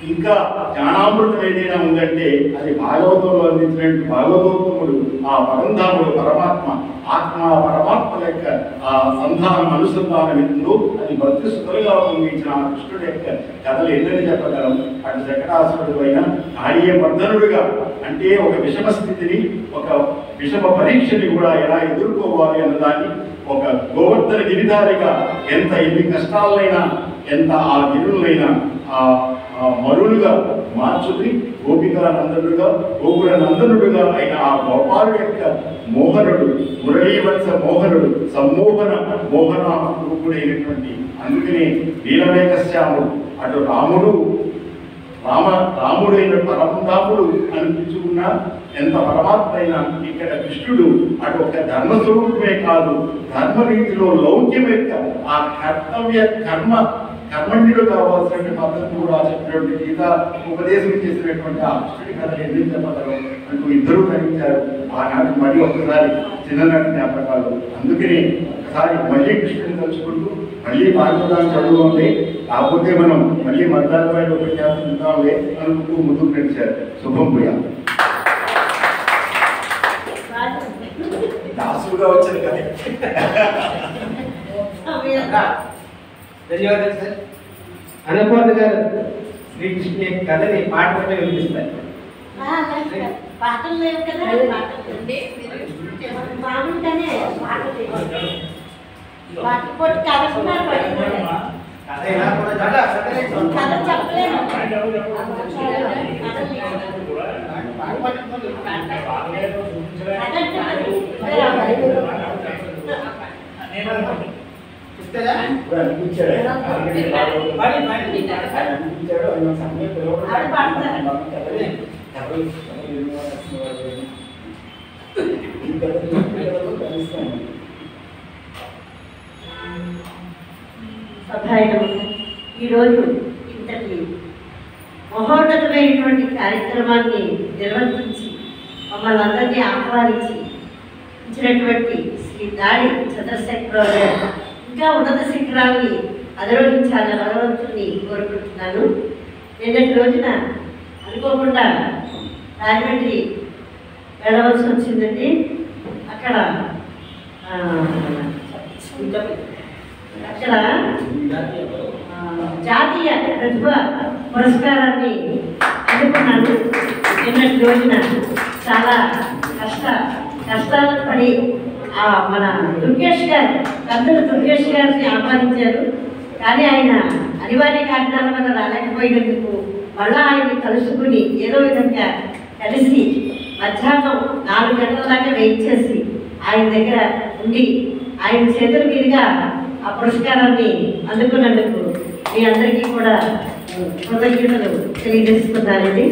ఇంకా జ్ఞానామృతం ఏదైనా ఉందంటే అది భాగవతంలో అందించినట్టు భాగవతోత్తముడు ఆ పరంధాముడు పరమాత్మ ఆత్మ పరమాత్మ యొక్క ఆ సంధానం అనుసంధానం ఎంతో అది భక్తి సుతలుగా పొందించిన ఆ కృష్ణుడి యొక్క కథలు ఎన్నని చెప్పగలం. అటు శకటాసురుడు అయిన కార్యవర్ధనుడిగా అంటే ఒక విషమ స్థితిని ఒక విషమ పరీక్షని కూడా ఎలా ఎదుర్కోవాలి అన్నదాన్ని ఒక గోవర్ధన గిరిధారిగా ఎన్ని కష్టాలైనా ఎంత ఆ గిరులైనా ఆ మరులుగా మార్చుకుని గోపికల నందనుడుగా గోకుల నందనుడుగా అయిన ఆ గోపాలుడి యొక్క మోహనుడు మురళీవత్స మోహనుడు సమ్మోహన మోహన రూపుడైనటువంటి అందుకనే నీలమేఘశ్యాముడు అటు రాముడైన పరమధాముడు అనిపించుకున్న ఎంత పరమాత్మ అయినా ఇక్కడ కృష్ణుడు అటు ఒక ధర్మస్వరూపమే కాదు ధర్మరీతిలో లౌక్యం యొక్క ఆ కర్మణ్యుడు కావాల్సినటువంటి పద్ధతి కూడా చెప్పినటువంటి గీత ఉపదేశం చేసినటువంటి ఆ కృష్ణుడి కథలు ఎందుకు చెప్పగలరు అంటూ ఇద్దరూ గ్రహించారు. ఆనాటి మళ్ళీ ఒకసారి చిన్ననాటి జ్ఞాపకాలు. అందుకని ఒకసారి మళ్ళీ కృష్ణుడిని తలుచుకుంటూ మళ్ళీ భాగవతాన్ని చదువుకోండి కాకపోతే మనం మళ్ళీ మధ్యాహ్నమైన ఉపన్యాసం ఉంటాంలే అనుకుంటూ ముందుకు నడిచారు. శుభం ప్రియ దాసుగా వచ్చారు కదా. ధన్యవాదాలు సార్. అన్నపూర్ణ గారు శ్రీకృష్ణ కథని పాటలపై వినిపిస్తారు. పాటలు లేవు కదా బాగుంటేనే పాట పోటీ కలుస్తున్నారు కథ చెప్పలేము ఈరోజు ఇంతటి మహోన్నతమైనటువంటి కార్యక్రమాన్ని నిర్వర్తించి మమ్మల్ని అందరినీ ఆహ్వానించి ఇచ్చినటువంటి శ్రీ దాడి చంద్రశేఖరరావు గారు ఇంకా ఉన్నత శిఖరాన్ని అధిరోహించాలని భగవంతుని కోరుకుంటున్నాను. నిన్నటి రోజున అనుకోకుండా రాజమండ్రి వెళ్ళవలసి వచ్చిందండి. అక్కడ జాతీయ ప్రతిభ పురస్కారాన్ని అందుకున్నాను. నిన్నటి రోజున చాలా కష్టాలు పడి మన దుర్గేష్ గారు కందులు దుర్గేష్ గారిని ఆహ్వానించారు. కానీ ఆయన అనివార్య కారణాల వల్ల రాలేకపోయినందుకు మళ్ళా ఆయన్ని కలుసుకుని ఏదో విధంగా కలిసి మధ్యాహ్నం 4 గంటల దాకా వెయిట్ చేసి ఆయన దగ్గర ఉండి ఆయన చేతుల మీదుగా ఆ పురస్కారాన్ని అందుకున్నందుకు మీ అందరికీ కూడా కృతజ్ఞతలు తెలియజేస్తున్నానండి.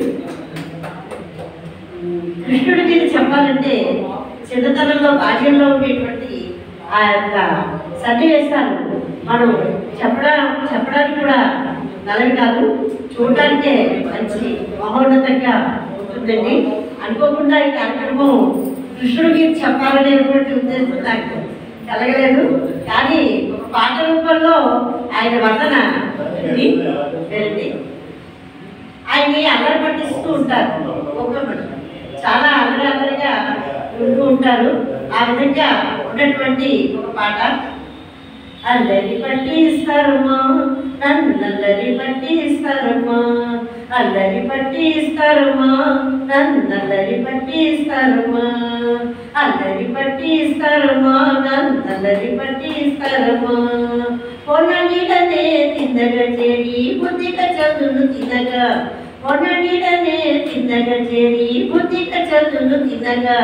కృష్ణుడి మీద చెప్పాలంటే చిన్నతనంలో బాల్యంలో ఉండేటువంటి ఆ యొక్క సన్నివేశాలు మనం చెప్పడానికి కూడా నలవి కాదు, చూడటానికే మంచి మహోన్నతంగా ఉంటుందండి. అనుకోకుండా ఈ కార్యక్రమం కృష్ణుడి మీద చెప్పాలనేటువంటి ఉద్దేశం నాకు కలగలేదు. కానీ ఒక పాట రూపంలో ఆయన వర్ణన ఆయన్ని అల్లరి పట్టిస్తూ ఉంటారు. ఒక్కొక్కటి చాలా అల్లరిగా ఉంటూ ఉంటారు. ఆ విధంగా ఉన్నటువంటి ఒక పాట. అల్లరి పట్టిస్తారమ్మా నన్నల్లరి పట్టిస్తారమ్మా అల్లరి పట్టిస్తారమ్మా నన్నల్లరి పట్టిస్తారమ్మా అల్లరి పట్టిస్తారమ్మా నన్నల్లరి పట్టిస్తారమ్మా పొన్న నీడనే తిన్నగా చేరి బుద్ధిక చదువులు తినగా పొన్న నీడనే తిన్నగా చేరి బుద్ధిక చదువులు తినగా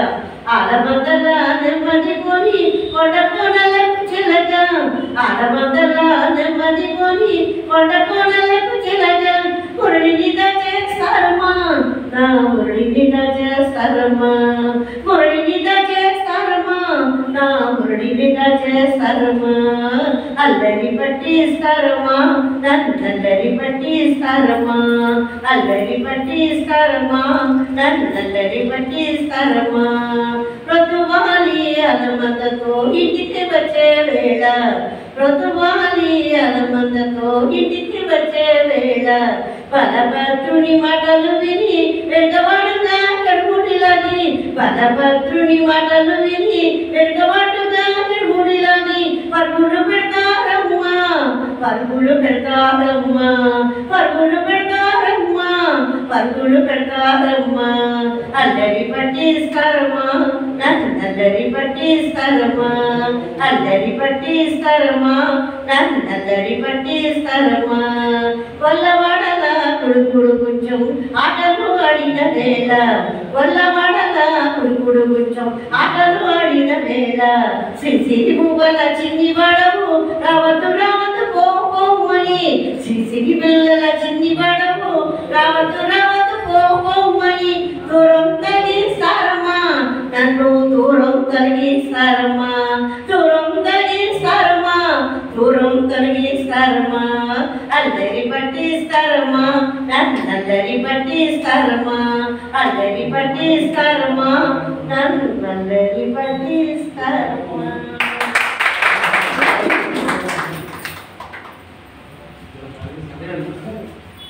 ఆడమందలా నెమ్మది కొని కొండ కోనలకు చెలగా ఆడమందలా నెమ్మది కొని కొండ కోనలకు చెలగా మురళిని చేస్తారమ్మా నా మురళిని చేస్తారమ్మా మురళిని చేస్తారమ్మా నా మురళిని చేస్తారమ్మా అల్లరి పట్టిస్తారమ్మా నన్నల్లరి పట్టిస్తారమ్మా అల్లరి పట్టిస్తారమ్మా నన్నల్లరి పట్టిస్తారమ్మా ఋతువాలి అనుమతతో ఇంటికి వచ్చే వేళ ఋతువాలి అనుమతతో ఇంటికి వచ్చే వేళ బలభద్రుని మాటలు విని వెంటవాడుగా కడుముడిలాగి బలభద్రుని మాటలు విని వెంటవాడుగా కడుముడిలాగి పరుగులు పెడతారమ్మా పరుగులు పెడతారమ్మా పరుగులు పెడతారమ్మా పరుగులు పెడతారమ్మా అల్లరి పట్టిస్తారమ్మా నన్ను నల్లరి పట్టిస్తారమ్మా అల్లరి పట్టిస్తారమ్మా నన్ను నల్లరి పట్టిస్తారమ్మా వల్లవాడల కుడుకుడు కొంచెం ఆటలు ఆడిన వేళ వల్లవాడల కుడుకుడు కొంచెం ఆటలు ఆడిన వేళ సిసిరి మువ్వల చిన్ని వాడవు రావద్దు రావద్దు పోమని సిసిరి పిల్లల చిన్ని వాడవు రావద్దు రావద్దు పోమని దూరం తగిస్తారమ్మా నన్ను దూరం తగిస్తారమ్మా దూరం తగిస్తారమ్మా దూరం తొలగిస్తారమ్మా అల్లరి పట్టిస్తారమ్మా నన్ను నల్లరి పట్టిస్తారమ్మా అల్లరి పట్టిస్తారమ్మా నన్ను నల్లరి పట్టిస్తారమ్మా.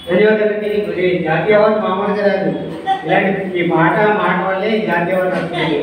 ధన్యవాదాలండి. మరి జాతీయ అవార్డు మామూలుగా రాదు. ఇలాంటి ఈ మాట వల్లే జాతీయ అవార్డు వస్తుంది.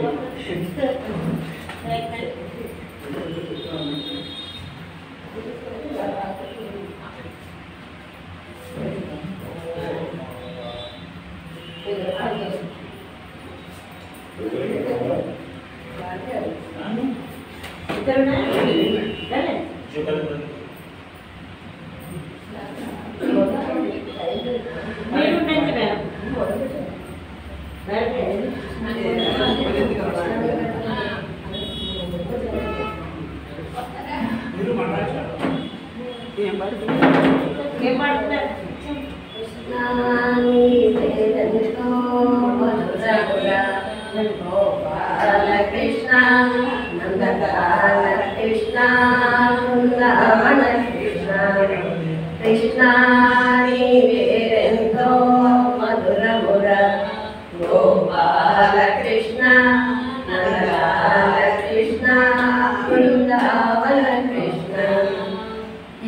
కృష్ణ నందకాల కృష్ణ బృందావన కృష్ణ కృష్ణ నీవేరెంతో మధురముర గోపాల కృష్ణ నందకాల కృష్ణ బృందావన కృష్ణ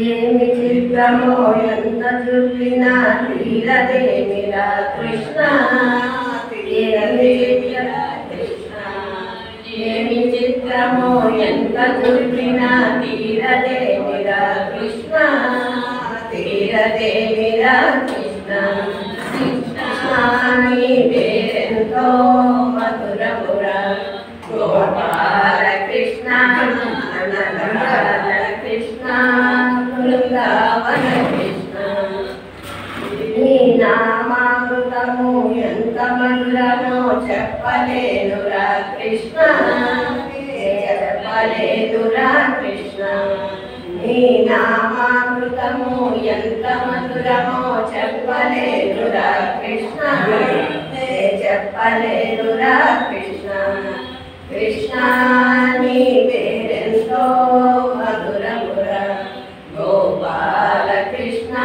ఏమి చిత్రమో ఎంత చూపినా తీరదేమిరా కృష్ణ ఏమి చిత్రమో ఎంత చూపినా తీరదేమిరా కృష్ణ తీరదేమిరా కృష్ణ కృష్ణ నీ పేరెంతో మధురమురా గోపాల కృష్ణ నందకాల కృష్ణ బృందావన కృష్ణ నీ నామామృతము ఎంత మధురమో చెప్పలేనురా కృష్ణ చెప్పలేనురా కృష్ణ నీ నామామృతము ఎంత మధురమో చెప్పలేనురా కృష్ణ చెప్పలేనురా కృష్ణ కృష్ణ నీ పేరెంతో మధురమురా గోపాల కృష్ణ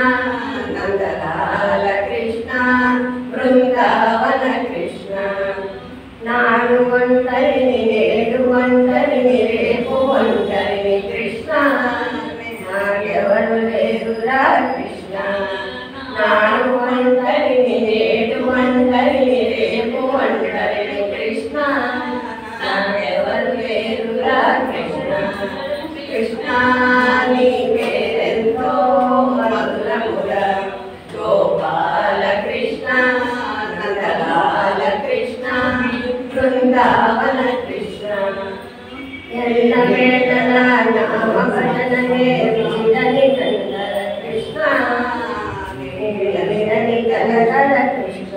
నందలాల కృష్ణ బృందావన కృష్ణ నాడు ఒంటరిని నేడు ఒంటరిని రేపు ఒంటరిని కృష్ణ నాకెవరు లేరురా కృష్ణ నాడు ఒంటరిని నేడు ఒంటరిని రేపు ఒంటరిని కృష్ణ నాకెవరు లేరురా కృష్ణ కృష్ణ నీ పేరెంతో మధురమురా గోపాల కృష్ణ నందలాల కృష్ణ బృందావన కృష్ణ ఎల్ల వేళల నామ భజనమే వీడని కందర కృష్ణ వీడని కలకల కృష్ణ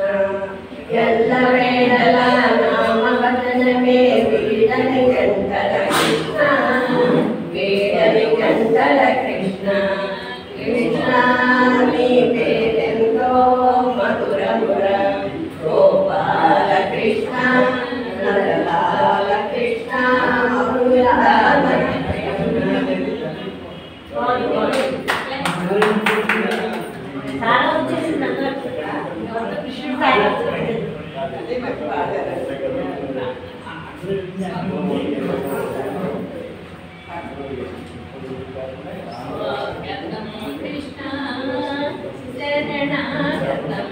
ఎల్ల వేళల నామ భజనమే వీడని కందర కృష్ణ వీడని కందర కృష్ణ కృష్ణ నీ పేరెంతో మధురమురా గోపాల కృష్ణ నందలాల కృష్ణ బృందావన చాలా వచ్చేసింది అందరూ కృష్ణుడు సాయి కృష్ణ శరణ ధన్యవాదాలు.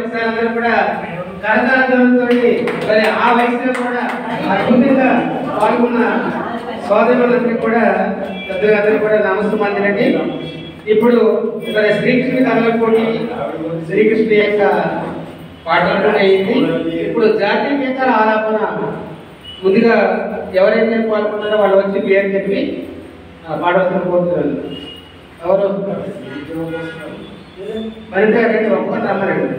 ఒకసారి అందరూ కూడా కరతాళంతో మరి ఆ వయసులో కూడా అద్భుతంగా పాల్గొన్న సోదరులందరికీ కూడా పెద్దలందరూ కూడా నమస్కారాలండి. ఇప్పుడు మరి శ్రీకృష్ణుడి కథల పోటీ శ్రీకృష్ణుడి యొక్క పాటలు అయింది. ఇప్పుడు జాతీయ గీతాల ఆలాపన ముందుగా ఎవరైతే పాల్గొన్నారో వాళ్ళు వచ్చి పేరు చెప్పి పాడవలసిన కోరుతున్నారు. ఎవరు మరింత ఒక్కటి రమ్మనండి.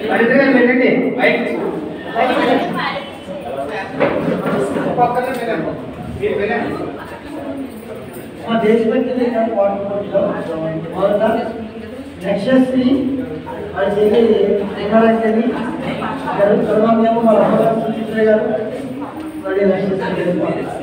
మరింత వెళ్ళండి బయట మా దేశభక్తి యశస్వి వారి చెల్లి రంగారాజని గారు, తర్వాత మా అమ్మగారు సుచిత్ర గారు మరియు యశస్వి